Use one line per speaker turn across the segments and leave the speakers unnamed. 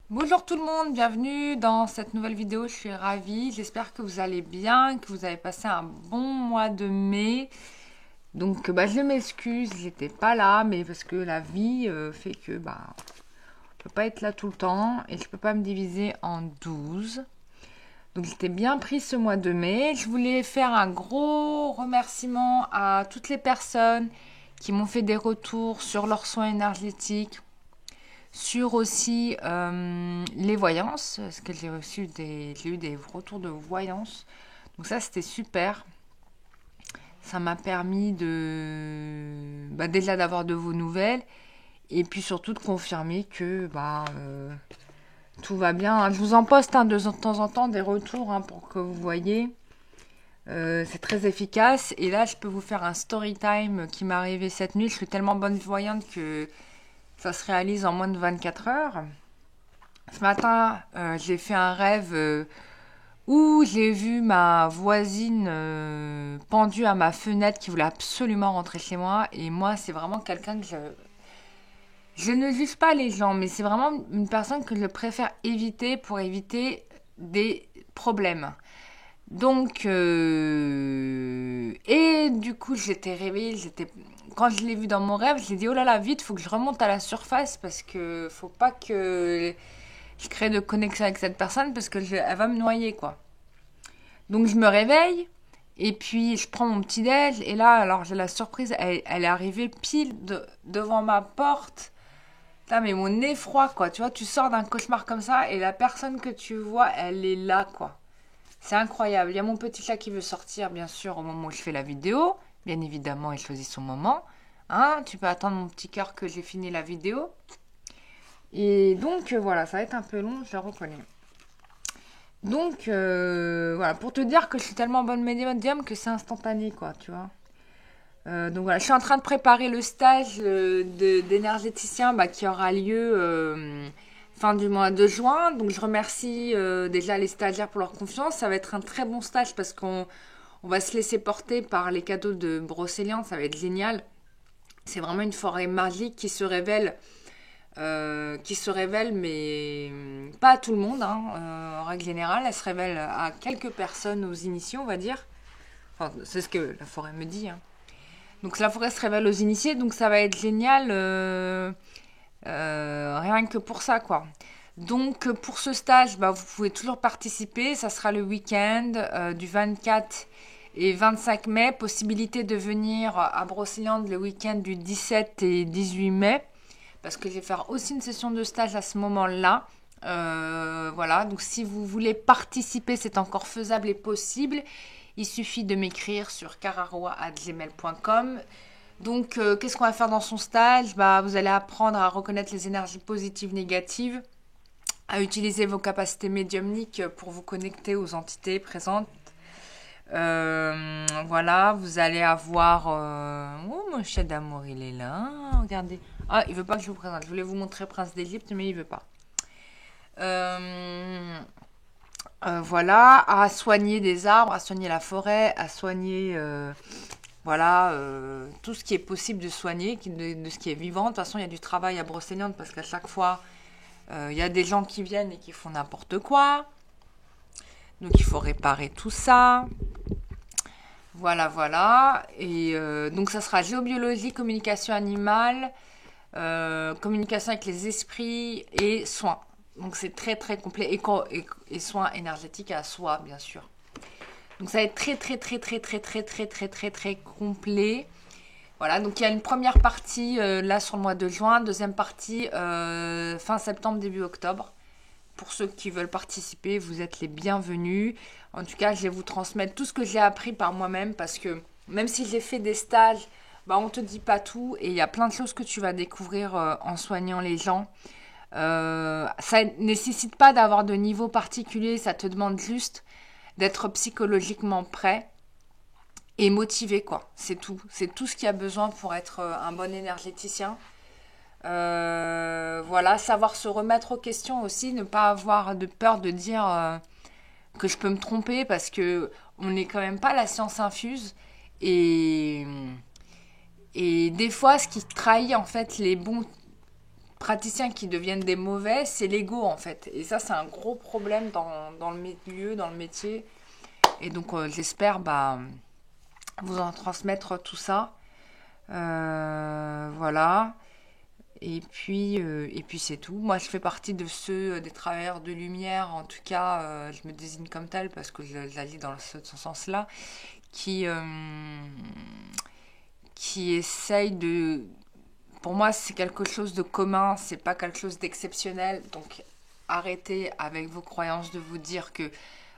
Bonjour tout le monde, bienvenue dans cette nouvelle vidéo, je suis ravie, j'espère que vous allez bien, que vous avez passé un bon mois de mai. Donc je m'excuse, j'étais pas là, mais parce que la vie fait que je peux pas être là tout le temps et je peux pas me diviser en 12. Donc j'étais bien pris ce mois de mai. Je voulais faire un gros remerciement à toutes les personnes qui m'ont fait des retours sur leurs soins énergétiques, sur aussi les voyances, parce que j'ai eu des retours de voyance. Donc ça, c'était super. Ça m'a permis déjà d'avoir de vos nouvelles et puis surtout de confirmer que tout va bien. Je vous en poste de temps en temps des retours pour que vous voyez. C'est très efficace. Et là, je peux vous faire un story time qui m'est arrivé cette nuit. Je suis tellement bonne voyante que ça se réalise en moins de 24 heures. Ce matin, j'ai fait un rêve où j'ai vu ma voisine pendue à ma fenêtre qui voulait absolument rentrer chez moi. Et moi, c'est vraiment quelqu'un que je ne juge pas les gens, mais c'est vraiment une personne que je préfère éviter pour éviter des problèmes. Donc, et du coup, j'étais réveillée, quand je l'ai vu dans mon rêve, j'ai dit, oh là là, vite, faut que je remonte à la surface parce que faut pas que je crée de connexion avec cette personne parce que elle va me noyer, quoi. Donc, je me réveille et puis je prends mon petit déj et là, alors j'ai la surprise, elle est arrivée devant ma porte. Putain, mais mon effroi, quoi. Tu vois, tu sors d'un cauchemar comme ça et la personne que tu vois, elle est là, quoi. C'est incroyable. Il y a mon petit chat qui veut sortir, bien sûr, au moment où je fais la vidéo. Bien évidemment, il choisit son moment. Hein, tu peux attendre mon petit cœur que j'ai fini la vidéo. Et donc, voilà, ça va être un peu long, je le reconnais. Donc, voilà, pour te dire que je suis tellement bonne médium que c'est instantané, quoi, tu vois. Donc voilà, je suis en train de préparer le stage d'énergéticien qui aura lieu fin du mois de juin. Donc je remercie déjà les stagiaires pour leur confiance. Ça va être un très bon stage parce qu'on va se laisser porter par les cadeaux de Brocéliande. Ça va être génial. C'est vraiment une forêt magique qui se révèle, mais pas à tout le monde. En règle générale, elle se révèle à quelques personnes, aux initiés, on va dire. Enfin, c'est ce que la forêt me dit. Donc la forêt se révèle aux initiés, donc ça va être génial, rien que pour ça, quoi. Donc pour ce stage, vous pouvez toujours participer. Ça sera le week-end du 24 et 25 mai. Possibilité de venir à Brocéliande le week-end du 17 et 18 mai. Parce que je vais faire aussi une session de stage à ce moment-là. Voilà, donc si vous voulez participer, c'est encore faisable et possible. Il suffit de m'écrire sur cararoa@gmail.com. Donc, qu'est-ce qu'on va faire dans son stage? Vous allez apprendre à reconnaître les énergies positives, négatives, à utiliser vos capacités médiumniques pour vous connecter aux entités présentes. Voilà, vous allez avoir... Oh, mon chat d'amour, il est là. Regardez. Ah, il veut pas que je vous présente. Je voulais vous montrer Prince d'Égypte, mais il veut pas. Voilà, à soigner des arbres, à soigner la forêt, à soigner tout ce qui est possible de soigner, de ce qui est vivant. De toute façon, il y a du travail à Brocéliande parce qu'à chaque fois, il y a des gens qui viennent et qui font n'importe quoi. Donc il faut réparer tout ça. Voilà, voilà. Et donc ça sera géobiologie, communication animale, communication avec les esprits et soins. Donc c'est très très complet et soins énergétiques à soi, bien sûr. Donc ça va être très très très très très très très très très très complet. Voilà, donc il y a une première partie là sur le mois de juin, deuxième partie fin septembre, début octobre. Pour ceux qui veulent participer, vous êtes les bienvenus. En tout cas, je vais vous transmettre tout ce que j'ai appris par moi-même parce que même si j'ai fait des stages, on te dit pas tout et il y a plein de choses que tu vas découvrir en soignant les gens. Ça nécessite pas d'avoir de niveau particulier, ça te demande juste d'être psychologiquement prêt et motivé, quoi. C'est tout. C'est tout ce qu'il y a besoin pour être un bon énergéticien. Voilà, savoir se remettre aux questions aussi, ne pas avoir de peur de dire que je peux me tromper parce que on n'est quand même pas la science infuse et des fois ce qui trahit en fait les bons praticiens qui deviennent des mauvais, c'est l'ego en fait. Et ça, c'est un gros problème dans le milieu, dans le métier. Et donc, j'espère vous en transmettre tout ça. Voilà. Et puis c'est tout. Moi, je fais partie de ceux, des travailleurs de lumière, en tout cas, je me désigne comme tel parce que j'agis dans ce sens-là, qui, euh, qui essaye de... Pour moi, c'est quelque chose de commun, c'est pas quelque chose d'exceptionnel. Donc, arrêtez avec vos croyances de vous dire que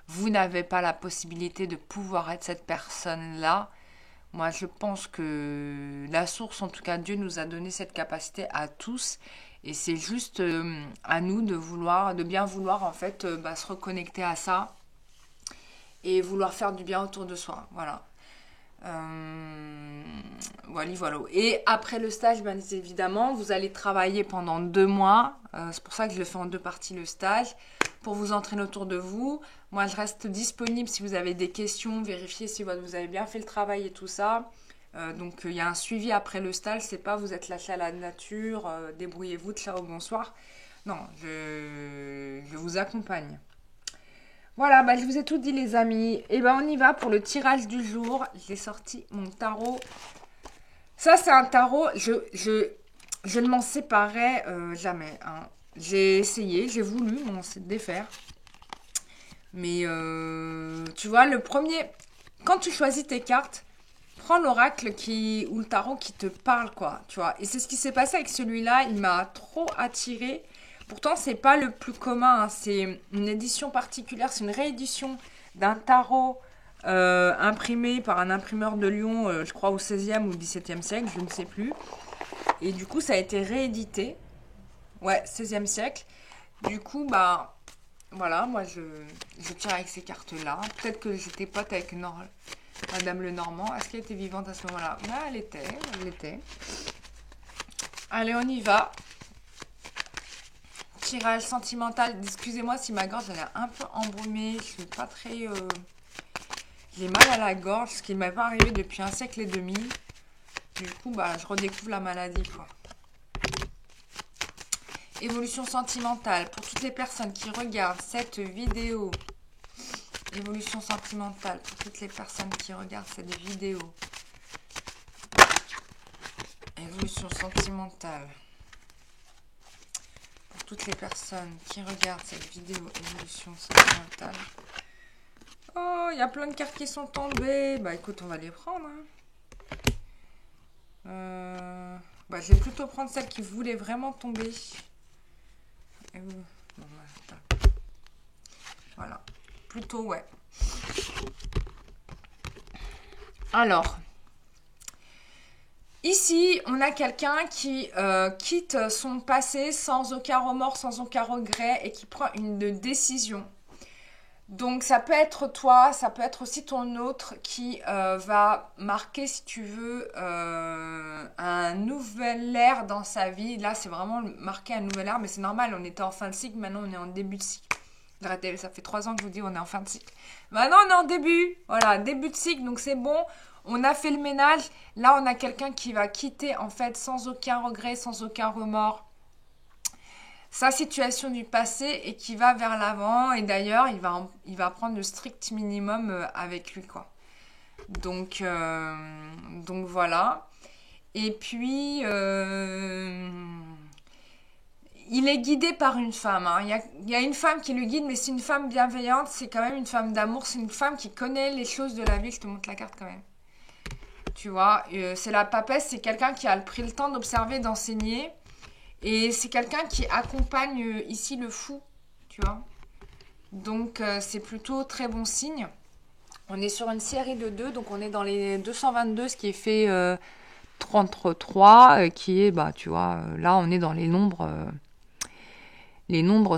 vous n'avez pas la possibilité de pouvoir être cette personne-là. Moi, je pense que la source, en tout cas Dieu, nous a donné cette capacité à tous. Et c'est juste à nous de bien vouloir en fait se reconnecter à ça et vouloir faire du bien autour de soi. Voilà. Voilà. Et après le stage, bien évidemment, vous allez travailler pendant 2 mois. C'est pour ça que je le fais en 2 parties le stage, pour vous entraîner autour de vous. Moi, je reste disponible si vous avez des questions, vérifier si vous avez bien fait le travail et tout ça. Donc, il y a un suivi après le stage. C'est pas vous êtes lâché à la nature, débrouillez-vous, ciao, bonsoir. Non, je vous accompagne. Voilà, je vous ai tout dit les amis. Et on y va pour le tirage du jour. J'ai sorti mon tarot. Ça, c'est un tarot. Je ne m'en séparais jamais. Hein. J'ai essayé, j'ai voulu m'en défaire. Mais tu vois, le premier... Quand tu choisis tes cartes, prends l'oracle ou le tarot qui te parle, quoi. Tu vois. Et c'est ce qui s'est passé avec celui-là. Il m'a trop attirée. Pourtant, c'est pas le plus commun. Hein. C'est une édition particulière. C'est une réédition d'un tarot imprimé par un imprimeur de Lyon, je crois au 16e ou 17e siècle, je ne sais plus. Et du coup, ça a été réédité. Ouais, 16e siècle. Du coup, voilà, moi, je tire avec ces cartes-là. Peut-être que j'étais pote avec Madame Lenormand. Est-ce qu'elle était vivante à ce moment-là? Elle l'était. Allez, on y va. Tirage sentimental. Excusez-moi si ma gorge elle est un peu embrumée. Je suis pas très... J'ai mal à la gorge, ce qui ne m'est pas arrivé depuis 1 siècle et demi. Du coup, je redécouvre la maladie, quoi. Évolution sentimentale. Pour toutes les personnes qui regardent cette vidéo. Évolution sentimentale. Pour toutes les personnes qui regardent cette vidéo. Évolution sentimentale. Toutes les personnes qui regardent cette vidéo évolution sentimentale. Oh, il y a plein de cartes qui sont tombées. Écoute, on va les prendre. Hein. Je vais plutôt prendre celle qui voulait vraiment tomber. Voilà. Plutôt, ouais. Alors... Ici, on a quelqu'un qui quitte son passé sans aucun remords, sans aucun regret et qui prend une décision. Donc, ça peut être toi, ça peut être aussi ton autre qui va marquer, si tu veux, un nouvel ère dans sa vie. Là, c'est vraiment marquer un nouvel ère, mais c'est normal, on était en fin de cycle, maintenant on est en début de cycle. Arrêtez, ça fait 3 ans que je vous dis on est en fin de cycle. Maintenant, on est en début, voilà, début de cycle, donc c'est bon. On a fait le ménage. Là, on a quelqu'un qui va quitter, en fait, sans aucun regret, sans aucun remords, sa situation du passé et qui va vers l'avant. Et d'ailleurs, il va prendre le strict minimum avec lui, quoi. Donc voilà. Et puis, il est guidé par une femme. Hein. Il y a une femme qui le guide, mais c'est une femme bienveillante. C'est quand même une femme d'amour. C'est une femme qui connaît les choses de la vie. Je te montre la carte quand même. Tu vois, c'est la papesse, c'est quelqu'un qui a pris le temps d'observer, d'enseigner. Et c'est quelqu'un qui accompagne ici le fou, tu vois. Donc, c'est plutôt très bon signe. On est sur une série de 2, donc on est dans les 222, ce qui est fait 33, qui est, tu vois, là, on est dans les nombres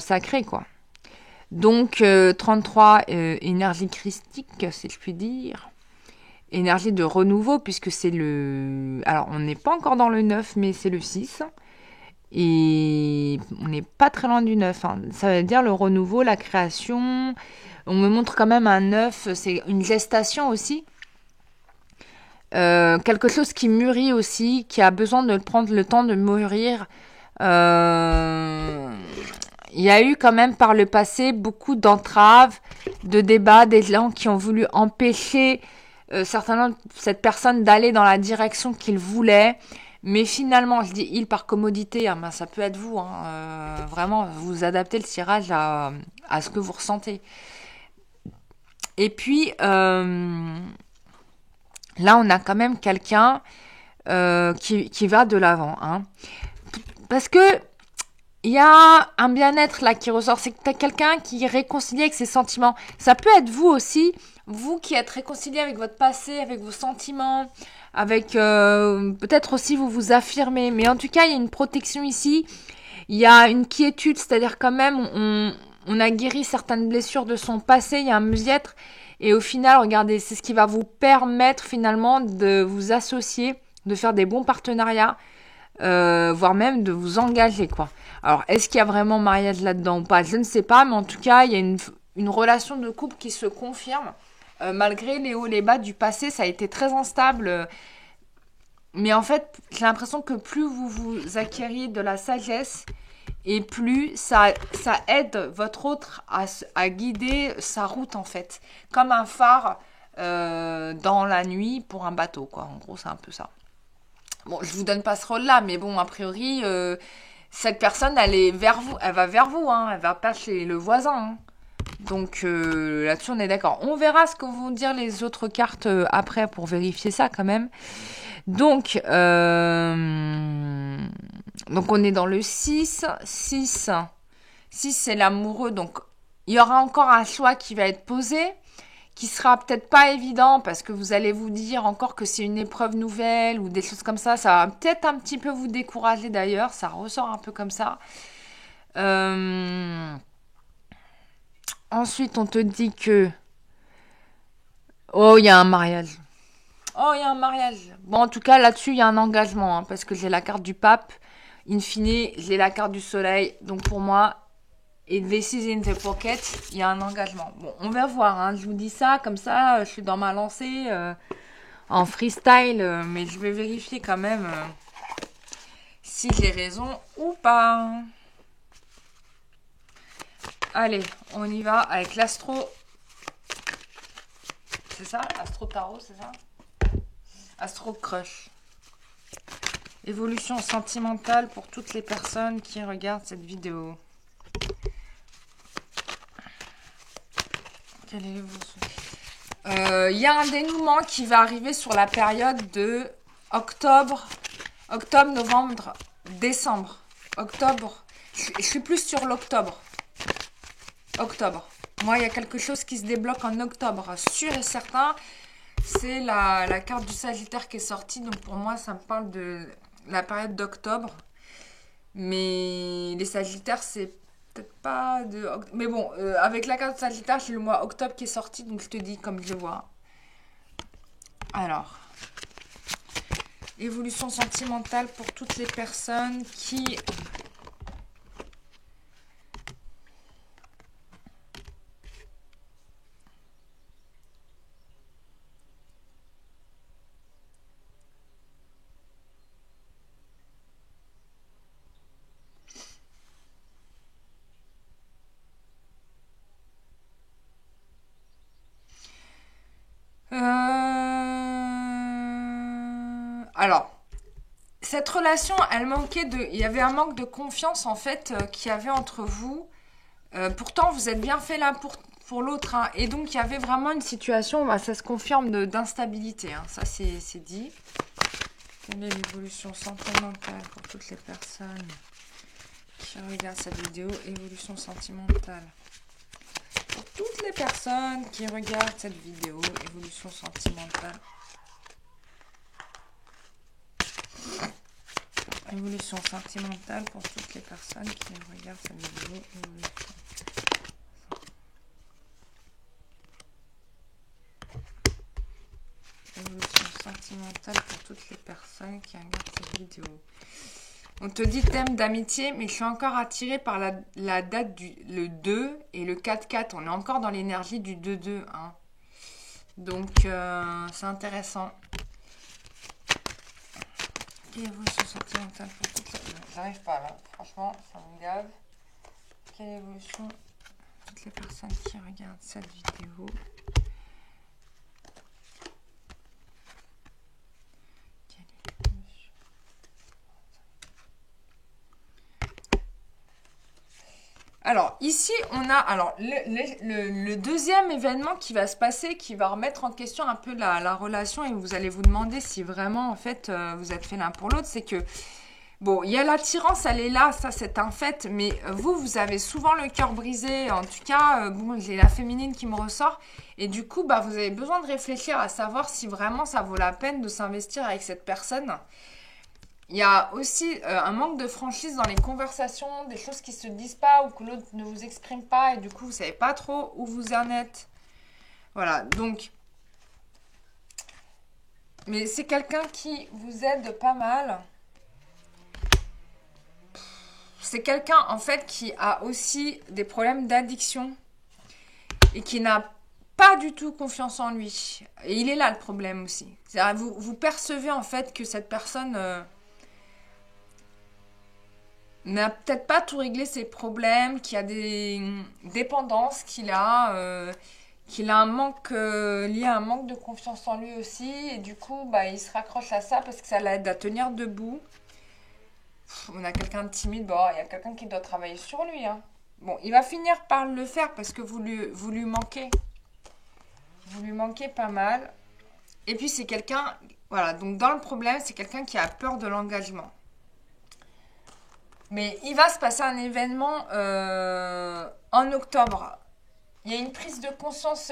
sacrés, quoi. Donc, 33, énergie christique, si je puis dire. Énergie de renouveau, puisque c'est le... Alors, on n'est pas encore dans le 9, mais c'est le 6. Et on n'est pas très loin du 9. Hein. Ça veut dire le renouveau, la création. On me montre quand même un 9. C'est une gestation aussi. Quelque chose qui mûrit aussi, qui a besoin de prendre le temps de mûrir. Il y a eu quand même par le passé beaucoup d'entraves, de débats, des gens qui ont voulu empêcher certainement cette personne d'aller dans la direction qu'il voulait. Mais finalement, je dis il par commodité, hein, ben, ça peut être vous. Hein, vraiment, vous adaptez le tirage à ce que vous ressentez. Et puis, là, on a quand même quelqu'un qui va de l'avant. Hein. Parce que il y a un bien-être là qui ressort. C'est que tu as quelqu'un qui est réconcilié avec ses sentiments. Ça peut être vous aussi, vous qui êtes réconcilié avec votre passé, avec vos sentiments, avec peut-être aussi vous vous affirmez. Mais en tout cas, il y a une protection ici. Il y a une quiétude, c'est-à-dire quand même, on a guéri certaines blessures de son passé. Il y a un mieux-être. Et au final, regardez, c'est ce qui va vous permettre finalement de vous associer, de faire des bons partenariats, voire même de vous engager, quoi. Alors, est-ce qu'il y a vraiment mariage là-dedans ou pas? Je ne sais pas, mais en tout cas, il y a une relation de couple qui se confirme. Malgré les hauts et les bas du passé, ça a été très instable. Mais en fait, j'ai l'impression que plus vous acquériez de la sagesse, et plus ça aide votre autre à guider sa route, en fait. Comme un phare dans la nuit pour un bateau, quoi. En gros, c'est un peu ça. Bon, je vous donne pas ce rôle-là, mais bon, a priori, cette personne, elle va vers vous, hein. Elle va pas chez le voisin, hein. Donc là-dessus, on est d'accord. On verra ce que vont dire les autres cartes après pour vérifier ça, quand même. Donc on est dans le 6. 6, c'est l'amoureux. Donc, il y aura encore un choix qui va être posé, qui sera peut-être pas évident parce que vous allez vous dire encore que c'est une épreuve nouvelle ou des choses comme ça. Ça va peut-être un petit peu vous décourager d'ailleurs. Ça ressort un peu comme ça. Ensuite, on te dit que... Oh, il y a un mariage. Oh, il y a un mariage. Bon, en tout cas, là-dessus, il y a un engagement, hein, parce que j'ai la carte du pape. In fine, j'ai la carte du soleil. Donc, pour moi, et this is in the pocket, il y a un engagement. Bon, on va voir. Hein. Je vous dis ça, comme ça, je suis dans ma lancée, en freestyle. Mais je vais vérifier quand même si j'ai raison ou pas. Allez, on y va avec l'astro. C'est ça? Astro Tarot, c'est ça? Astro Crush. Évolution sentimentale pour toutes les personnes qui regardent cette vidéo. Quelle est l'évolution? Il y a un dénouement qui va arriver sur la période de octobre, novembre, décembre. Octobre. Je suis plus sur l'octobre. Octobre. Moi, il y a quelque chose qui se débloque en octobre, sûr et certain. C'est la carte du Sagittaire qui est sortie. Donc, pour moi, ça me parle de la période d'octobre. Mais les Sagittaires, c'est peut-être pas de... Mais bon, avec la carte du Sagittaire, j'ai le mois octobre qui est sorti. Donc, je te dis comme je le vois. Alors, évolution sentimentale pour toutes les personnes qui... Alors, cette relation, elle manquait de... Il y avait un manque de confiance, en fait, qu'il y avait entre vous. Pourtant, vous êtes bien fait l'un pour l'autre. Hein. Et donc, il y avait vraiment une situation, bah, ça se confirme, d'instabilité. Hein. Ça, c'est dit. Quelle est l'évolution sentimentale pour toutes les personnes qui regardent cette vidéo? Évolution sentimentale. Pour toutes les personnes qui regardent cette vidéo, évolution sentimentale. Évolution sentimentale pour toutes les personnes qui regardent cette vidéo. Évolution sentimentale pour toutes les personnes qui regardent cette vidéo. On te dit thème d'amitié, mais je suis encore attirée par la date le 2 et le 4-4. On est encore dans l'énergie du 2-2. Hein. Donc, c'est intéressant. Évolution sentimentale pour toute j'arrive pas là. Franchement, ça me gave. Quelle évolution? Toutes les personnes qui regardent cette vidéo. Alors, ici, on a alors le deuxième événement qui va se passer, qui va remettre en question un peu la relation et vous allez vous demander si vraiment, en fait, vous êtes fait l'un pour l'autre. C'est que, bon, il y a l'attirance, elle est là, ça c'est un fait, mais vous avez souvent le cœur brisé. En tout cas, bon, j'ai la féminine qui me ressort. Et du coup, bah, vous avez besoin de réfléchir à savoir si vraiment ça vaut la peine de s'investir avec cette personne. Il y a aussi un manque de franchise dans les conversations, des choses qui se disent pas ou que l'autre ne vous exprime pas et du coup vous savez pas trop où vous en êtes. Voilà, donc. Mais c'est quelqu'un qui vous aide pas mal. C'est quelqu'un en fait qui a aussi des problèmes d'addiction et qui n'a pas du tout confiance en lui. Et il est là le problème aussi. C'est-à-dire vous percevez en fait que cette personne... n'a peut-être pas tout réglé ses problèmes, qu'il y a des dépendances qu'il a un manque lié à un manque de confiance en lui aussi, et du coup, bah, il se raccroche à ça parce que ça l'aide à tenir debout. On a quelqu'un de timide, bon, il y a quelqu'un qui doit travailler sur lui, hein. Bon, il va finir par le faire parce que vous lui manquez. Vous lui manquez pas mal. Et puis, c'est quelqu'un, voilà, donc dans le problème, c'est quelqu'un qui a peur de l'engagement. Mais il va se passer un événement en octobre. Il y a une prise de conscience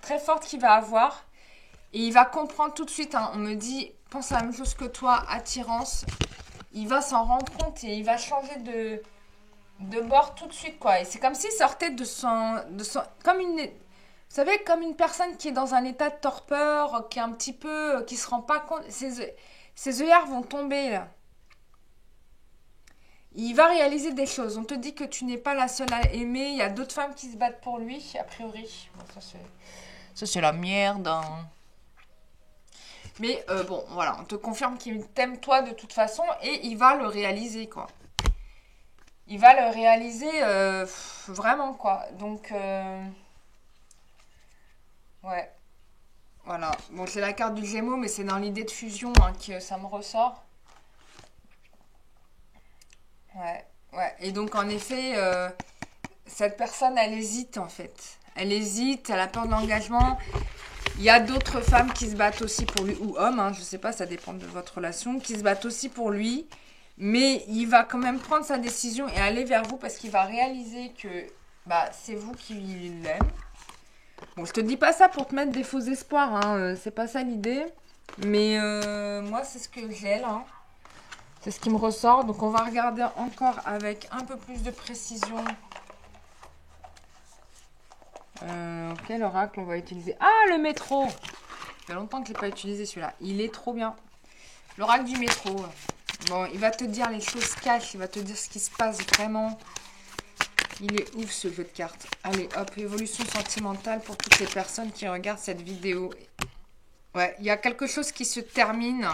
très forte qu'il va avoir. Et il va comprendre tout de suite, hein, on me dit, pense à la même chose que toi, attirance. Il va s'en rendre compte et il va changer de bord tout de suite, quoi. Et c'est comme s'il sortait de son comme une... Vous savez, comme une personne qui est dans un état de torpeur, qui est un petit peu... qui se rend pas compte... Ses œillères vont tomber, là. Il va réaliser des choses. On te dit que tu n'es pas la seule à aimer. Il y a d'autres femmes qui se battent pour lui, a priori. Bon, ça, c'est la merde. Hein. Mais bon, voilà. On te confirme qu'il t'aime toi de toute façon. Et il va le réaliser, quoi. Il va le réaliser vraiment, quoi. Donc, ouais. Voilà. Bon, c'est la carte du Gémeaux, mais c'est dans l'idée de fusion hein, que ça me ressort. Ouais, ouais. Et donc, en effet, cette personne, elle hésite, en fait. Elle hésite, elle a peur de l'engagement. Il y a d'autres femmes qui se battent aussi pour lui, ou hommes, hein, je sais pas, ça dépend de votre relation, qui se battent aussi pour lui. Mais il va quand même prendre sa décision et aller vers vous parce qu'il va réaliser que bah, c'est vous qui l'aime. Bon, je te dis pas ça pour te mettre des faux espoirs, hein, c'est pas ça l'idée. Mais moi, c'est ce que j'ai là. C'est ce qui me ressort. Donc, on va regarder encore avec un peu plus de précision. Quel oracle on va utiliser? Ah, le métro! Ça fait longtemps que je ne l'ai pas utilisé celui-là. Il est trop bien. L'oracle du métro. Bon, il va te dire les choses cachées. Il va te dire ce qui se passe vraiment. Il est ouf ce jeu de cartes. Allez, hop, évolution sentimentale pour toutes les personnes qui regardent cette vidéo. Ouais, il y a quelque chose qui se termine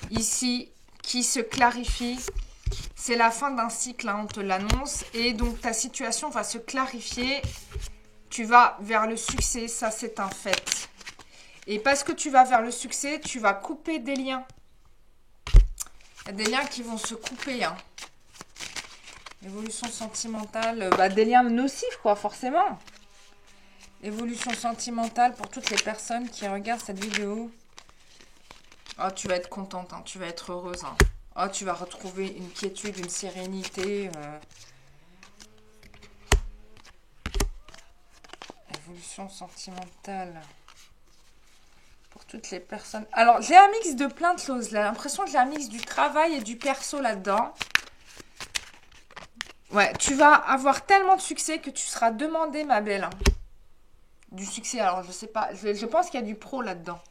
ici, qui se clarifie. C'est la fin d'un cycle, hein, on te l'annonce. Et donc, ta situation va se clarifier. Tu vas vers le succès, ça c'est un fait. Et parce que tu vas vers le succès, tu vas couper des liens. Il y a des liens qui vont se couper. Hein. Évolution sentimentale, bah, des liens nocifs quoi, forcément. Évolution sentimentale pour toutes les personnes qui regardent cette vidéo. Oh, tu vas être contente, hein, tu vas être heureuse. Hein. Oh, tu vas retrouver une quiétude, une sérénité. Évolution sentimentale pour toutes les personnes. Alors, j'ai un mix de plein de choses. J'ai l'impression que j'ai un mix du travail et du perso là-dedans. Ouais, tu vas avoir tellement de succès que tu seras demandée, ma belle. Hein. Du succès, alors je sais pas. Je pense qu'il y a du pro là-dedans.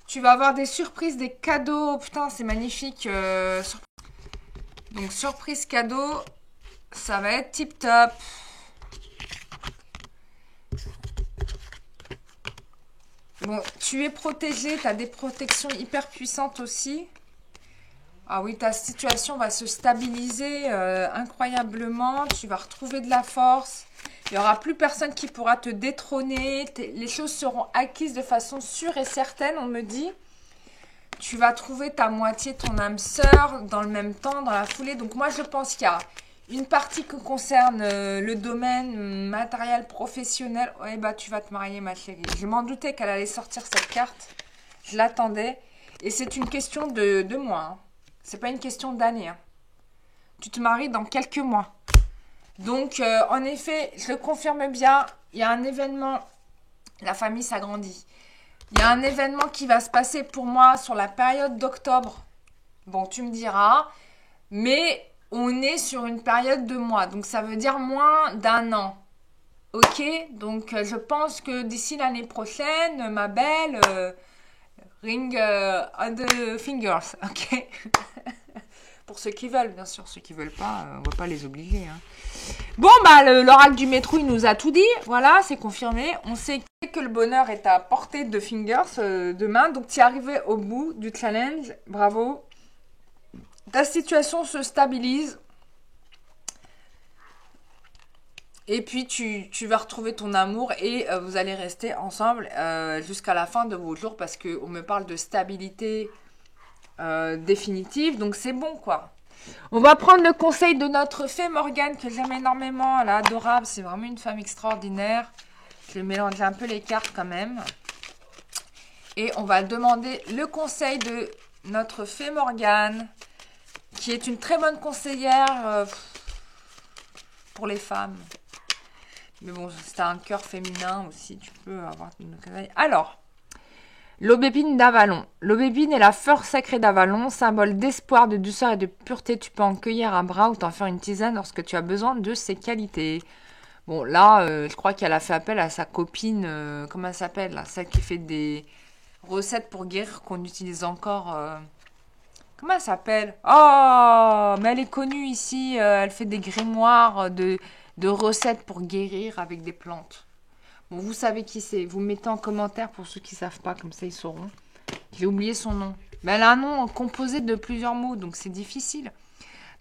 Tu vas avoir des surprises, des cadeaux. Putain, c'est magnifique. Donc, surprise cadeau, ça va être tip top. Bon, tu es protégé, tu as des protections hyper puissantes aussi. Ah oui, ta situation va se stabiliser incroyablement. Tu vas retrouver de la force. Il n'y aura plus personne qui pourra te détrôner. Les choses seront acquises de façon sûre et certaine, on me dit. Tu vas trouver ta moitié, ton âme sœur, dans le même temps, dans la foulée. Donc moi, je pense qu'il y a une partie qui concerne le domaine matériel, professionnel. Ouais, bah tu vas te marier, ma chérie. Je m'en doutais qu'elle allait sortir cette carte. Je l'attendais. Et c'est une question de mois. Hein. C'est pas une question d'année. Hein. Tu te maries dans quelques mois. Donc, en effet, je le confirme bien, il y a un événement, la famille s'agrandit. Il y a un événement qui va se passer pour moi sur la période d'octobre. Bon, tu me diras, mais on est sur une période de mois, donc ça veut dire moins d'1 an. Ok, donc je pense que d'ici l'année prochaine, ma belle, ring on the fingers, ok. Pour ceux qui veulent, bien sûr, ceux qui veulent pas, on va pas les obliger. Hein. Bon, bah, l'oracle du métro, il nous a tout dit. Voilà, c'est confirmé. On sait que le bonheur est à portée de fingers, de main. Donc, tu es arrivé au bout du challenge. Bravo. Ta situation se stabilise. Et puis, tu vas retrouver ton amour et vous allez rester ensemble jusqu'à la fin de vos jours parce qu'on me parle de stabilité définitive. Donc, c'est bon, quoi. On va prendre le conseil de notre fée Morgane que j'aime énormément. Elle est adorable. C'est vraiment une femme extraordinaire. Je vais mélanger un peu les cartes quand même. Et on va demander le conseil de notre fée Morgane qui est une très bonne conseillère pour les femmes. Mais bon, si tu as un cœur féminin aussi, tu peux avoir une conseil. Alors, l'aubépine d'Avalon. L'aubépine est la fleur sacrée d'Avalon, symbole d'espoir, de douceur et de pureté. Tu peux en cueillir à bras ou t'en faire une tisane lorsque tu as besoin de ses qualités. Bon, là, je crois qu'elle a fait appel à sa copine, comment elle s'appelle là, celle qui fait des recettes pour guérir qu'on utilise encore. Comment elle s'appelle? Oh, mais elle est connue ici. Elle fait des grimoires de recettes pour guérir avec des plantes. Bon, vous savez qui c'est. Vous mettez en commentaire pour ceux qui ne savent pas, comme ça ils sauront. J'ai oublié son nom. Mais elle a un nom composé de plusieurs mots, donc c'est difficile.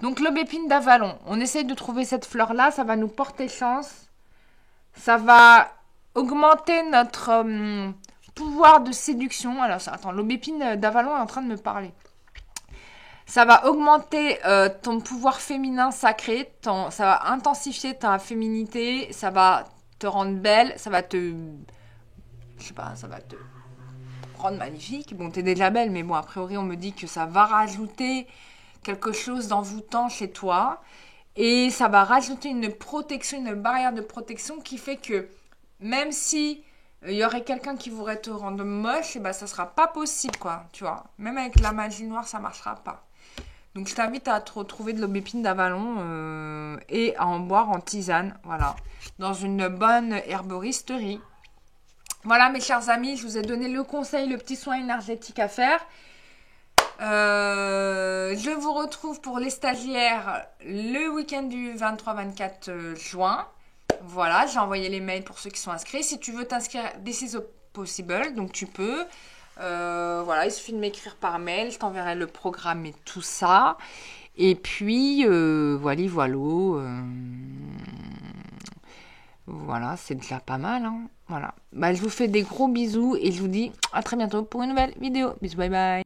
Donc l'aubépine d'Avalon. On essaye de trouver cette fleur-là, ça va nous porter chance. Ça va augmenter notre pouvoir de séduction. Alors, attends, l'aubépine d'Avalon est en train de me parler. Ça va augmenter ton pouvoir féminin sacré. Ça va intensifier ta féminité. Ça va te rendre belle, ça va te... Je sais pas, ça va te rendre magnifique. Bon, t'es déjà belle, mais bon, a priori, on me dit que ça va rajouter quelque chose d'envoûtant chez toi. Et ça va rajouter une protection, une barrière de protection qui fait que même si il y aurait quelqu'un qui voudrait te rendre moche, et ben, ça sera pas possible, quoi, tu vois. Même avec la magie noire, ça marchera pas. Donc, je t'invite à te retrouver de l'aubépine d'Avalon et à en boire en tisane, voilà, dans une bonne herboristerie. Voilà, mes chers amis, je vous ai donné le conseil, le petit soin énergétique à faire. Je vous retrouve pour les stagiaires le week-end du 23-24 juin. Voilà, j'ai envoyé les mails pour ceux qui sont inscrits. Si tu veux t'inscrire, this is possible, donc tu peux. Voilà, il suffit de m'écrire par mail, je t'enverrai le programme et tout ça. Et puis, voilà. Voilà, c'est déjà pas mal. Hein. Voilà. Bah, je vous fais des gros bisous et je vous dis à très bientôt pour une nouvelle vidéo. Bisous, bye bye.